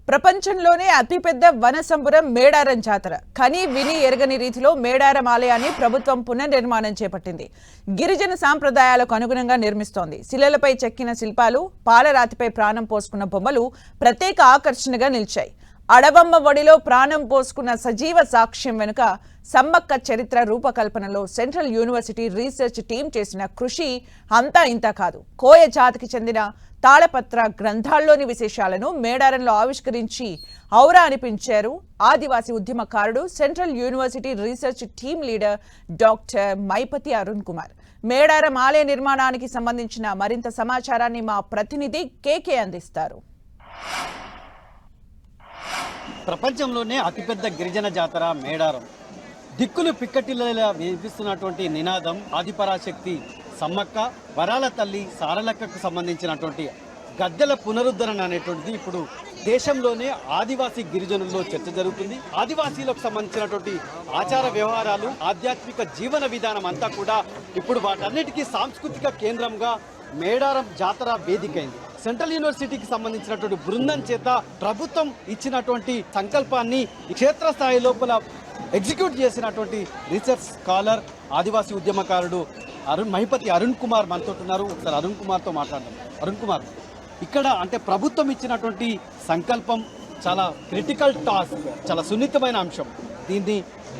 ప్రపంచంలోనే అతిపెద్ద వన సంపురం మేడారం జాతర కని విని ఎరగని రీతిలో మేడారం ఆలయాన్ని ప్రభుత్వం పునర్నిర్మాణం చేపట్టింది. గిరిజన సాంప్రదాయాలకు అనుగుణంగా నిర్మిస్తోంది. శిలలపై చెక్కిన శిల్పాలు, పాలరాతిపై ప్రాణం పోసుకున్న బొమ్మలు ప్రత్యేక ఆకర్షణగా నిలిచాయి. అడవమ్మ ఒడిలో ప్రాణం పోసుకున్న సజీవ సాక్ష్యం వెనుక సమ్మక్క చరిత్ర రూపకల్పనలో సెంట్రల్ యూనివర్సిటీ రీసెర్చ్ టీం చేసిన కృషి అంతా ఇంతా కాదు. కోయ జాతికి చెందిన తాళపత్ర గ్రంథాల్లోని విశేషాలను మేడారంలో ఆవిష్కరించి ఔరా అనిపించారు ఆదివాసీ ఉద్యమకారుడు, central university research team leader doctor Maipathi Arun Kumar. Medaram ఆలయ నిర్మాణానికి సంబంధించిన మరింత సమాచారాన్ని మా ప్రతినిధి కేకే అందిస్తారు. ప్రపంచంలోనే అతిపెద్ద గిరిజన జాతర మేడారం. దిక్కులు పిక్కటిల్లా వినిపిస్తున్నటువంటి నినాదం ఆదిపరాశక్తి సమ్మక్క, వరాల తల్లి సారలక్కకు సంబంధించినటువంటి గద్దెల పునరుద్ధరణ అనేటువంటిది ఇప్పుడు దేశంలోనే ఆదివాసీ గిరిజనుల్లో చర్చ జరుగుతుంది. ఆదివాసీలకు సంబంధించినటువంటి ఆచార వ్యవహారాలు, ఆధ్యాత్మిక జీవన విధానం అంతా కూడా ఇప్పుడు వాటన్నిటికీ సాంస్కృతిక కేంద్రంగా మేడారం జాతర వేదికైంది. సెంట్రల్ యూనివర్సిటీకి సంబంధించినటువంటి బృందం చేత ప్రభుత్వం ఇచ్చినటువంటి సంకల్పాన్ని క్షేత్రస్థాయి లోపల ఎగ్జిక్యూట్ చేసినటువంటి రీసెర్చ్ స్కాలర్, ఆదివాసీ ఉద్యమకారుడు మైపతి అరుణ్ కుమార్ మనతో ఉన్నారు. ఒకసారి అరుణ్ కుమార్తో మాట్లాడదాం. అరుణ్ కుమార్, ఇక్కడ అంటే ప్రభుత్వం ఇచ్చినటువంటి సంకల్పం చాలా క్రిటికల్ టాస్క్, చాలా సున్నితమైన అంశం. దీన్ని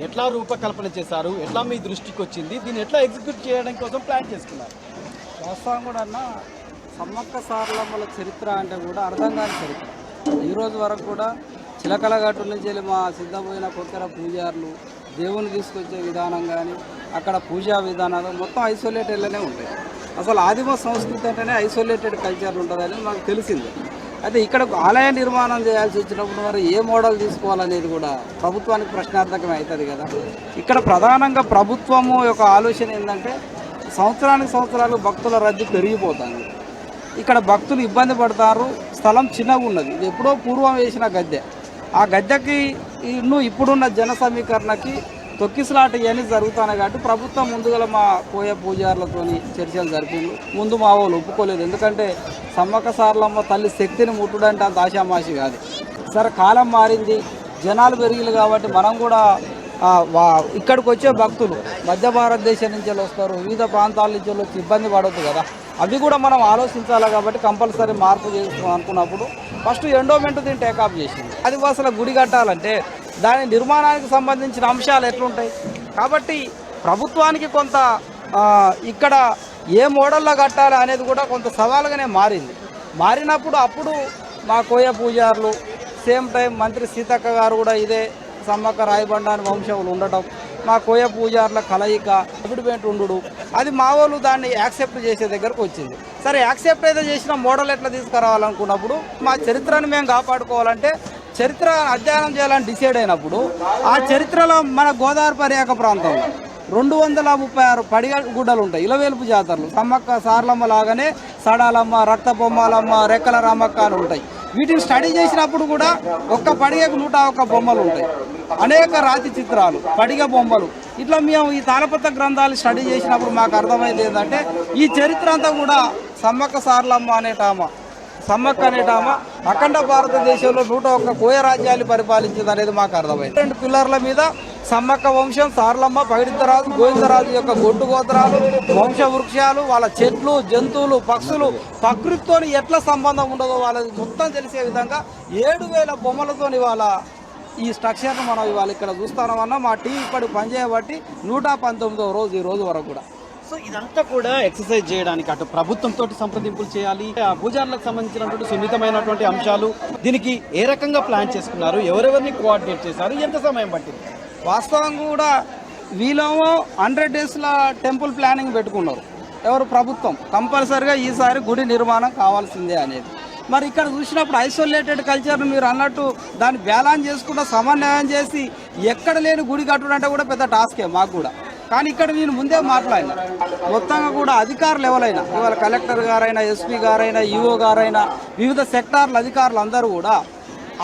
ఎట్లా రూపకల్పన చేశారు, ఎట్లా మీ దృష్టికి వచ్చింది, దీన్ని ఎట్లా ఎగ్జిక్యూట్ చేయడం కోసం ప్లాన్ చేసుకున్నారు? వాస్తవం కూడా అన్న, సమ్మక్క సారలమ్మల చరిత్ర అంటే కూడా అర్థం కాని చరిత్ర. ఈరోజు వరకు కూడా చిలకల గట్టు నుంచి వెళ్ళి మా సిద్ధపోయిన కొత్తర పూజారులు దేవుని తీసుకొచ్చే విధానం కానీ, అక్కడ పూజా విధానాలు మొత్తం ఐసోలేటెడ్లోనే ఉంటాయి. అసలు ఆదిమ సంస్కృతి అంటేనే ఐసోలేటెడ్ కల్చర్ ఉంటుందని మాకు తెలిసింది. అయితే ఇక్కడ ఆలయ నిర్మాణం చేయాల్సి వచ్చినప్పుడు మరి ఏ మోడల్ తీసుకోవాలనేది కూడా ప్రభుత్వానికి ప్రశ్నార్థకమే అవుతుంది కదా. ఇక్కడ ప్రధానంగా ప్రభుత్వము యొక్క ఆలోచన ఏంటంటే, సంవత్సరానికి సంవత్సరాలు భక్తుల రద్దీ పెరిగిపోతుంది. ఇక్కడ భక్తులు ఇబ్బంది పడతారు. స్థలం చిన్నగా ఉన్నది. ఇది ఎప్పుడో పూర్వం వేసిన గద్దె. ఆ గద్దెకి ఇప్పుడున్న జన సమీకరణకి తొక్కిసలాట ఇవన్నీ జరుగుతున్నాయి కాబట్టి ప్రభుత్వం ముందుగల మా కోయ పూజారులతో చర్చలు జరిపింది. ముందు మా వాళ్ళు ఒప్పుకోలేదు. ఎందుకంటే సమ్మక్క సారలమ్మ తల్లి శక్తిని ముట్టుడంటే అంత ఆశామాషి కాదు. సరే, కాలం మారింది, జనాలు పెరిగిలు కాబట్టి మనం కూడా ఇక్కడికి వచ్చే భక్తులు మధ్య భారతదేశం నుంచి వస్తారు, వివిధ ప్రాంతాల నుంచి వచ్చి ఇబ్బంది పడవద్దు కదా. అవి కూడా మనం ఆలోచించాలి కాబట్టి కంపల్సరీ మార్పు చేసుకో అనుకున్నప్పుడు ఫస్ట్ ఎండోమెంట్ దీన్ని టేకాప్ చేసింది. ఆదివాసుల గుడి కట్టాలంటే దాని నిర్మాణానికి సంబంధించిన అంశాలు ఎట్లుంటాయి కాబట్టి ప్రభుత్వానికి కొంత ఇక్కడ ఏ మోడల్లో కట్టాలి అనేది కూడా కొంత సవాలుగానే మారినప్పుడు అప్పుడు మా కోయ పూజారులు, సేమ్ టైం మంత్రి సీతక్క గారు కూడా ఇదే సమ్మక్క రాయబండాని వంశంలో ఉండటం, మా కోయ పూజారుల కలయిక అఫిడవిట్ ఉండు, అది మా వాళ్ళు దాన్ని యాక్సెప్ట్ చేసే దగ్గరకు వచ్చింది. సరే, యాక్సెప్ట్ అయితే చేసిన మోడల్ ఎట్లా తీసుకురావాలనుకున్నప్పుడు మా చరిత్రను మేము కాపాడుకోవాలంటే చరిత్ర అధ్యయనం చేయాలని డిసైడ్ అయినప్పుడు ఆ చరిత్రలో మన గోదావరి పర్యాక ప్రాంతంలో 236 పడిగ గుడ్డలు ఉంటాయి, ఇలవేలుపు జాతరలు. సమ్మక్క సారలమ్మ లాగానే సడాలమ్మ, రక్త బొమ్మలమ్మ, రెక్కల రామక్క అని ఉంటాయి. వీటిని స్టడీ చేసినప్పుడు కూడా ఒక్క పడిగకు 101 బొమ్మలు ఉంటాయి, అనేక రాతి చిత్రాలు, పడిగ బొమ్మలు. ఇట్లా మేము ఈ తాళపత్ర గ్రంథాలు స్టడీ చేసినప్పుడు మాకు అర్థమైంది ఏంటంటే ఈ చరిత్ర అంతా కూడా సమ్మక్క సారలమ్మ సమ్మక్క అనేటామ అఖండ భారతదేశంలో 101 కోయ రాజ్యాలు పరిపాలించింది అనేది మాకు అర్థమైంది. 2 పిల్లర్ల మీద సమ్మక్క వంశం, సారలమ్మ, పైడితరాజు, గోవిందరాజు యొక్క గొడ్డు గోత్రాలు, వంశ వృక్షాలు, వాళ్ళ చెట్లు, జంతువులు, పక్షులు, ప్రకృతితో ఎట్లా సంబంధం ఉండదో వాళ్ళకి మొత్తం తెలిసే విధంగా 7000 బొమ్మలతో ఇవాళ ఈ స్ట్రక్చర్ను మనం ఇవాళ ఇక్కడ చూస్తామన్నా మా టీం ఇప్పటికి పనిచేయబట్టి 119వ రోజు ఈ రోజు వరకు కూడా. సో ఇదంతా కూడా ఎక్సర్సైజ్ చేయడానికి అటు ప్రభుత్వంతో సంప్రదింపులు చేయాలి, ఆ పూజారులకు సంబంధించినటువంటి సున్నితమైనటువంటి అంశాలు, దీనికి ఏ రకంగా ప్లాన్ చేసుకున్నారు, ఎవరెవరిని కోఆర్డినేట్ చేశారు, ఎంత సమయం పట్టింది? వాస్తవంగా కూడా వీళ్ళేమో 100 డేస్ల టెంపుల్ ప్లానింగ్ పెట్టుకున్నారు. ఎవరు? ప్రభుత్వం. కంపల్సరిగా ఈసారి గుడి నిర్మాణం కావాల్సిందే అనేది. మరి ఇక్కడ చూసినప్పుడు ఐసోలేటెడ్ కల్చర్ను మీరు అన్నట్టు దాన్ని బ్యాలెన్స్ చేసుకుంటూ సమన్వయం చేసి ఎక్కడ లేని గుడి కట్టడం అంటే కూడా పెద్ద టాస్కే మాకు కూడా. కానీ ఇక్కడ నేను ముందే మాట్లాడినా మొత్తంగా కూడా అధికారులు ఎవరైనా, ఇవాళ కలెక్టర్ గారైనా, ఎస్పీ గారైనా, ఈఓ గారైనా, వివిధ సెక్టార్ల అధికారులు అందరూ కూడా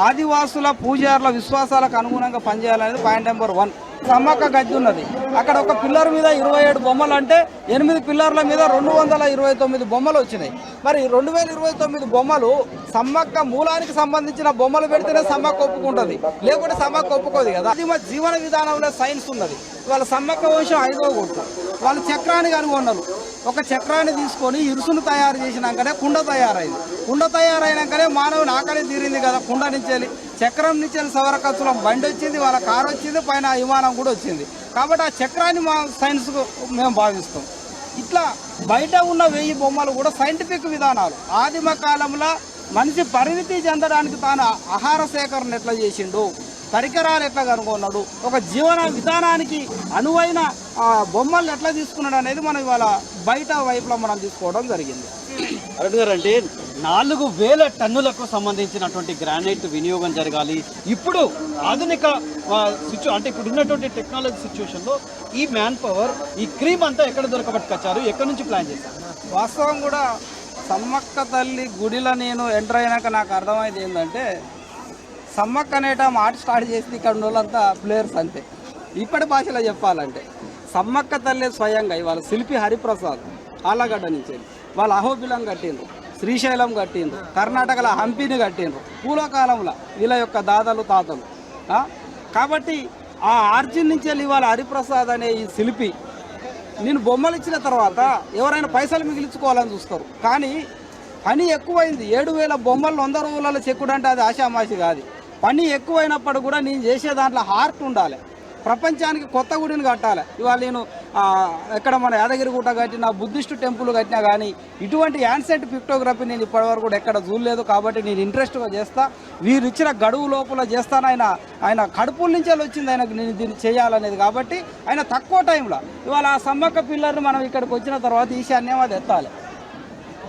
ఆదివాసుల పూజారుల విశ్వాసాలకు అనుగుణంగా పనిచేయాలనేది పాయింట్ నెంబర్ 1. సమ్మక్క గద్దె ఉన్నది. అక్కడ ఒక పిల్లర్ మీద 27 బొమ్మలు అంటే 8 పిల్లర్ల మీద 229 బొమ్మలు వచ్చినాయి. మరి 2029 బొమ్మలు సమ్మక్క మూలానికి సంబంధించిన బొమ్మలు పెడితేనే సమ్మక్క ఒప్పుకుంటుంది, లేకుంటే సమ్మక్క ఒప్పుకోదు కదా. అది మా జీవన విధానంలో సైన్స్ ఉన్నది. వాళ్ళ సమ్మక్క వంశం 5వ కొట్టు, వాళ్ళు చక్రాన్ని కనుగొన్నారు. ఒక చక్రాన్ని తీసుకొని ఇరుసును తయారు చేసినాకనే కుండ తయారైంది. కుండ తయారైనాకనే మానవుని ఆకలి తీరింది కదా. కుండ నుంచి చక్రం నుంచి సవరకత్తులం బండి వచ్చింది, వాళ్ళ కారు వచ్చింది, పైన విమానం కూడా వచ్చింది. కాబట్టి ఆ చక్రాన్ని మా సైన్స్కు మేము భావిస్తాం. ఇట్లా బయట ఉన్న 1000 బొమ్మలు కూడా సైంటిఫిక్ విధానాలు. ఆదిమ కాలంలో మనిషి పరిణితి చెందడానికి తాను ఆహార సేకరణ ఎట్లా చేసిండు, పరికరాలు ఎట్లా కనుగొన్నాడు, ఒక జీవన విధానానికి అనువైన బొమ్మలు ఎట్లా తీసుకున్నాడు అనేది మనం ఇవాళ బయట వైపులో మనం తీసుకోవడం జరిగింది. అరుణ్ గారు, అంటే 4000 టన్నులకు సంబంధించినటువంటి గ్రానైట్ వినియోగం జరగాలి. ఇప్పుడు ఆధునిక అంటే ఇప్పుడు ఉన్నటువంటి టెక్నాలజీ సిచ్యువేషన్లో ఈ మ్యాన్ పవర్, ఈ క్రీమ్ అంతా ఎక్కడ దొరకబట్టుకొచ్చారు, ఎక్కడి నుంచి ప్లాన్ చేశారు? వాస్తవం కూడా సమ్మక్క తల్లి గుడిలో నేను ఎంటర్ అయినాక నాకు అర్థమైంది ఏంటంటే, సమ్మక్క అనేట మాట స్టార్ట్ చేసి ఇక్కడ ఉన్న వాళ్ళంతా ప్లేయర్స్ అంతే. ఇప్పటి భాషలో చెప్పాలంటే సమ్మక్క తల్లి స్వయంగా ఇవాళ శిల్పి హరిప్రసాద్ ఆలగడ్డ నుంచి వాళ్ళు అహోబిలం కట్టిండ్రు, శ్రీశైలం కట్టిండ్రు, కర్ణాటకలో హంపిని కట్టిండ్రు పూర్వకాలంలో వీళ్ళ యొక్క దాదాలు తాతలు. కాబట్టి ఆ ఆర్జిన్ నుంచి వెళ్ళి ఇవాళ హరిప్రసాద్ అనే ఈ శిల్పి నేను బొమ్మలు ఇచ్చిన తర్వాత ఎవరైనా పైసలు మిగిలించుకోవాలని చూస్తారు. కానీ పని ఎక్కువైంది. 7000 బొమ్మలు 100 రోజులలో చెక్కుడు అంటే అది ఆషామాషి కాదు. పని ఎక్కువైనప్పుడు కూడా నేను చేసే దాంట్లో హార్ట్ ఉండాలి. ప్రపంచానికి కొత్త గుడిని కట్టాలి. ఇవాళ నేను ఎక్కడ మన యాదగిరిగుట్ట కట్టిన, బుద్ధిస్టు టెంపుల్ కట్టినా కానీ ఇటువంటి యాన్సెంట్ పిక్టోగ్రఫీ నేను ఇప్పటివరకు కూడా ఎక్కడ చూడలేదు. కాబట్టి నేను ఇంట్రెస్ట్గా చేస్తా. వీరు ఇచ్చిన గడువు లోపల చేస్తాను. ఆయన కడుపుల నుంచే వచ్చింది ఆయనకు నేను దీన్ని చేయాలనేది. కాబట్టి ఆయన తక్కువ టైంలో ఇవాళ ఆ సమ్మక్క పిల్లర్ని మనం ఇక్కడికి వచ్చిన తర్వాత ఈశాన్యం అది ఎత్తాలి.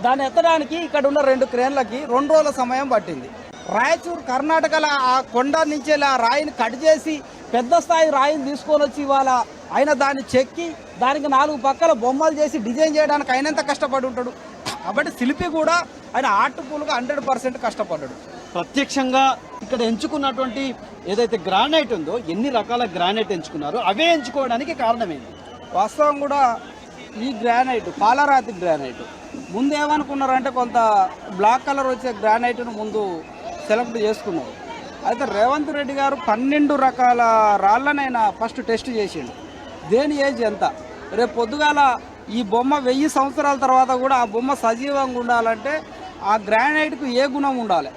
దాన్ని ఎత్తడానికి ఇక్కడ ఉన్న 2 క్రేన్లకి 2 రోజుల సమయం పట్టింది. రాయచూరు కర్ణాటకలో ఆ కొండ నుంచి ఆ రాయిని కట్ చేసి పెద్ద స్థాయి రాయిని తీసుకొని వచ్చి ఇవాళ ఆయన దాన్ని చెక్కి దానికి 4 పక్కల బొమ్మలు చేసి డిజైన్ చేయడానికి ఆయన ఎంత కష్టపడి ఉంటాడు. కాబట్టి శిల్పి కూడా ఆయన ఆర్ట్ఫుల్గా 100% కష్టపడ్డాడు. ప్రత్యక్షంగా ఇక్కడ ఎంచుకున్నటువంటి ఏదైతే గ్రానైట్ ఉందో, ఎన్ని రకాల గ్రానైట్ ఎంచుకున్నారో అవే ఎంచుకోవడానికి కారణమేంటి? వాస్తవం కూడా ఈ గ్రానైట్ పాలరాతి గ్రానైట్ ముందు ఏమనుకున్నారంటే కొంత బ్లాక్ కలర్ వచ్చే గ్రానైట్ను ముందు సెలెక్ట్ చేసుకున్నారు. అయితే రేవంత్ రెడ్డి గారు 12 రకాల రాళ్ళనైనా ఫస్ట్ టెస్ట్ చేసిండు. దేని ఏజ్ ఎంత, రేపు పొద్దుగాల ఈ బొమ్మ 1000 సంవత్సరాల తర్వాత కూడా ఆ బొమ్మ సజీవంగా ఉండాలంటే ఆ గ్రానైట్కు ఏ గుణం ఉండాలి.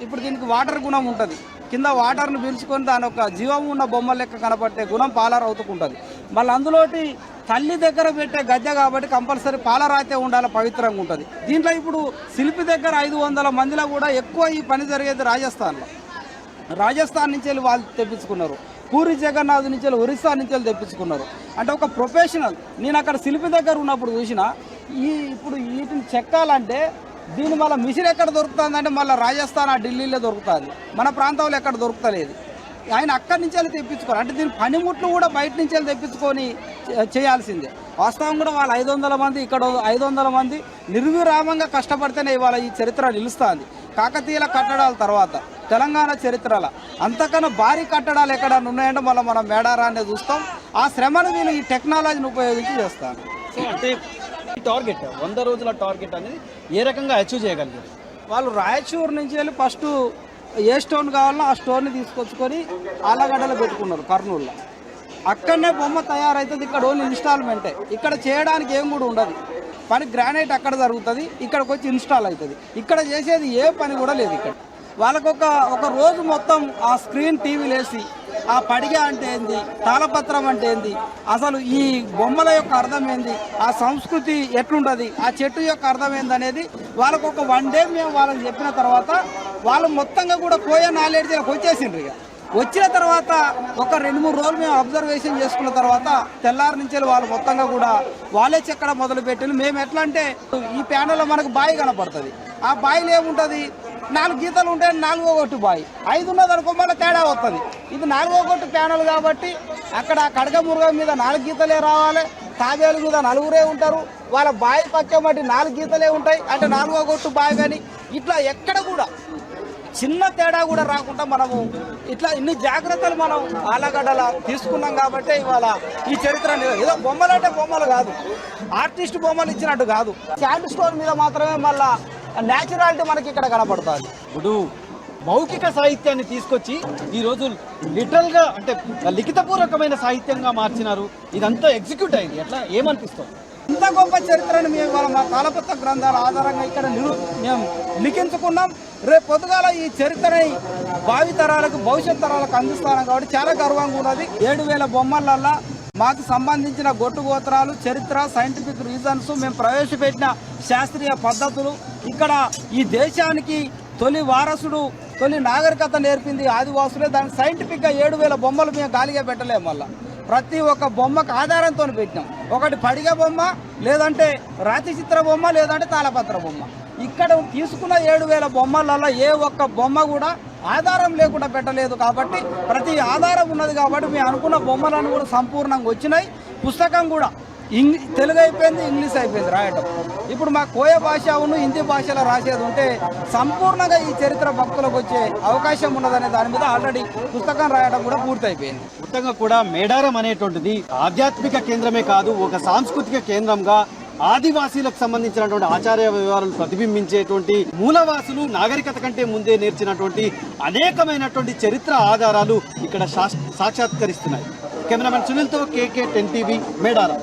ఇప్పుడు దీనికి వాటర్ గుణం ఉంటుంది. కింద వాటర్ను పీల్చుకొని దాని ఒక జీవం ఉన్న బొమ్మ లెక్క కనపట్టే గుణం పాలరావుతుకుంటుంది. మళ్ళీ అందులోటి తల్లి దగ్గర పెట్టే గద్దె కాబట్టి కంపల్సరీ పాలరాతే ఉండాలి, పవిత్రంగా ఉంటుంది. దీంట్లో ఇప్పుడు శిల్పి దగ్గర 500 మందిలో కూడా ఎక్కువ ఈ పని జరిగేది రాజస్థాన్లో. రాజస్థాన్ నుంచి వెళ్ళి వాళ్ళు తెప్పించుకున్నారు. పూరి జగన్నాథ్ నుంచి వెళ్ళి ఒరిస్సా నుంచి వెళ్ళి తెప్పించుకున్నారు. అంటే ఒక ప్రొఫెషనల్. నేను అక్కడ శిల్పి దగ్గర ఉన్నప్పుడు చూసిన ఇప్పుడు వీటిని చెక్కాలంటే దీని మళ్ళీ మిషన్ ఎక్కడ దొరుకుతుంది అంటే మళ్ళీ రాజస్థాన్ ఆ ఢిల్లీలో దొరుకుతుంది, మన ప్రాంతంలో ఎక్కడ దొరుకుతలేదు. ఆయన అక్కడి నుంచి వెళ్ళి తెప్పించుకోవాలి. అంటే దీని పనిముట్లు కూడా బయట నుంచి వెళ్ళి తెప్పించుకొని చేయాల్సిందే. వాస్తవం కూడా వాళ్ళు 500 మంది, ఇక్కడ 500 మంది నిర్విరామంగా కష్టపడితేనే ఇవాళ ఈ చరిత్ర నిలుస్తుంది. కాకతీయుల కట్టడాల తర్వాత తెలంగాణ చరిత్రలో అంతకన్నా భారీ కట్టడాలు ఎక్కడ ఉన్నాయంటే మళ్ళీ మనం మేడారాన్ని చూస్తాం. ఆ శ్రమను వీళ్ళు ఈ టెక్నాలజీని ఉపయోగించి చేస్తాను. సో అంటే టార్గెట్ 100 రోజుల టార్గెట్ అనేది ఏ రకంగా అచీవ్ చేయగలిగారు? వాళ్ళు రాయచూరు నుంచి వెళ్ళి ఫస్ట్ ఏ స్టోన్ కావాలో ఆ స్టోన్ని తీసుకొచ్చుకొని ఆలగడ్డలో పెట్టుకున్నారు కర్నూలులో. అక్కడనే బొమ్మ తయారవుతుంది. ఇక్కడ ఓన్లీ ఇన్స్టాల్మెంటే. ఇక్కడ చేయడానికి ఏం కూడా ఉండదు. పని గ్రానైట్ అక్కడ జరుగుతుంది, ఇక్కడికి వచ్చి ఇన్స్టాల్ అవుతుంది. ఇక్కడ చేసేది ఏ పని కూడా లేదు. ఇక్కడ వాళ్ళకు ఒక రోజు మొత్తం ఆ స్క్రీన్ టీవీలు వేసి ఆ పడిగ అంటే ఏంది, తాళపత్రం అంటే ఏంది, అసలు ఈ బొమ్మల యొక్క అర్థం ఏంది, ఆ సంస్కృతి ఎట్లుంటుంది, ఆ చెట్టు యొక్క అర్థం ఏంది అనేది వాళ్ళకు ఒక 1 డే మేము వాళ్ళకి చెప్పిన తర్వాత వాళ్ళు మొత్తంగా కూడా పోయే నాలెడ్జ్ వచ్చేసిండ్రు. ఇక వచ్చిన తర్వాత ఒక 2-3 రోజులు మేము అబ్జర్వేషన్ చేసుకున్న తర్వాత తెల్లారి నుంచి వాళ్ళు మొత్తంగా కూడా వాళ్ళే చెక్కడం మొదలుపెట్టింది. మేము ఎట్లా అంటే ఈ ప్యానెల్లో మనకు బావి కనపడుతుంది. ఆ బావిలో ఏముంటుంది, 4 గీతలు ఉంటాయి, 4వ గొట్టు బావి. 5 ఉన్నది అనుకో మళ్ళీ తేడా వస్తుంది. ఇది 4వ గొట్టు ప్యానెల్ కాబట్టి అక్కడ కడగమురుగం మీద 4 గీతలే రావాలి, తాబేలు మీద 4 ఉంటారు. వాళ్ళ బావి పక్క మట్టి 4 గీతలే ఉంటాయి. అంటే 4వ గొట్టు బావి. కానీ ఇట్లా ఎక్కడ కూడా చిన్న తేడా కూడా రాకుండా మనము ఇట్లా ఇన్ని జాగ్రత్తలు మనం ఆలగడ్డల తీసుకున్నాం కాబట్టి ఇవాళ ఈ చరిత్ర ఏదో బొమ్మలు అంటే బొమ్మలు కాదు, ఆర్టిస్ట్ బొమ్మలు ఇచ్చినట్టు కాదు, శాండ్ స్టోన్ మీద మాత్రమే మళ్ళా న్యాచురాలిటీ మనకి ఇక్కడ కనపడుతుంది. ఇప్పుడు మౌఖిక సాహిత్యాన్ని తీసుకొచ్చి ఈరోజు లిటరల్గా అంటే లిఖితపూర్వకమైన సాహిత్యంగా మార్చినారు. ఇదంతా ఎగ్జిక్యూట్ అయింది. ఎట్లా ఏమనిపిస్తుంది? ఇంత గొప్ప చరిత్రను మేము ఇవాళ మా తాళపత్ర గ్రంథాల ఆధారంగా ఇక్కడ మేము లిఖించుకున్నాం. రేపు పొద్దుగాల ఈ చరిత్రని భావితరాలకు భవిష్యత్ తరాలకు అందిస్తాను కాబట్టి చాలా గర్వంగా ఉన్నది. 7,000 బొమ్మలల్లో మాకు సంబంధించిన గొట్టు గోత్రాలు, చరిత్ర, సైంటిఫిక్ రీజన్స్, మేము ప్రవేశపెట్టిన శాస్త్రీయ పద్ధతులు, ఇక్కడ ఈ దేశానికి తొలి వారసుడు, తొలి నాగరికత నేర్పింది ఆదివాసులే. దానికి సైంటిఫిక్గా 7,000 బొమ్మలు మేము గాలిగా పెట్టలేము. మళ్ళీ ప్రతి ఒక్క బొమ్మకు ఆధారంతో పెట్టినాం. ఒకటి పడిగ బొమ్మ, లేదంటే రాతి చిత్ర బొమ్మ, లేదంటే తాళపత్ర బొమ్మ. ఇక్కడ తీసుకున్న 7,000 బొమ్మలలో ఏ ఒక్క బొమ్మ కూడా ఆధారం లేకుండా పెట్టలేదు. కాబట్టి ప్రతి ఆధారం ఉన్నది కాబట్టి మేము అనుకున్న బొమ్మలను కూడా సంపూర్ణంగా వచ్చినాయి. పుస్తకం కూడా తెలుగు అయిపోయింది, ఇంగ్లీష్ అయిపోయింది రాయటం. ఇప్పుడు మా కోయ భాష హిందీ భాషలో రాసేది ఉంటే సంపూర్ణంగా ఈ చరిత్ర భక్తులకు వచ్చే అవకాశం ఉన్నదనే దాని మీద ఆల్రెడీ పుస్తకం రాయడం కూడా పూర్తయిపోయింది. మొత్తంగా కూడా మేడారం అనేటువంటిది ఆధ్యాత్మిక కేంద్రమే కాదు, ఒక సాంస్కృతిక కేంద్రంగా ఆదివాసీలకు సంబంధించినటువంటి ఆచార్య వ్యవహారాలు ప్రతిబింబించేటువంటి, మూలవాసులు నాగరికత కంటే ముందే నేర్చినటువంటి అనేకమైనటువంటి చరిత్ర ఆధారాలు ఇక్కడ సాక్షాత్కరిస్తున్నాయి. కెమెరామెన్ సునీల్తో KK 10 TV మేడారం.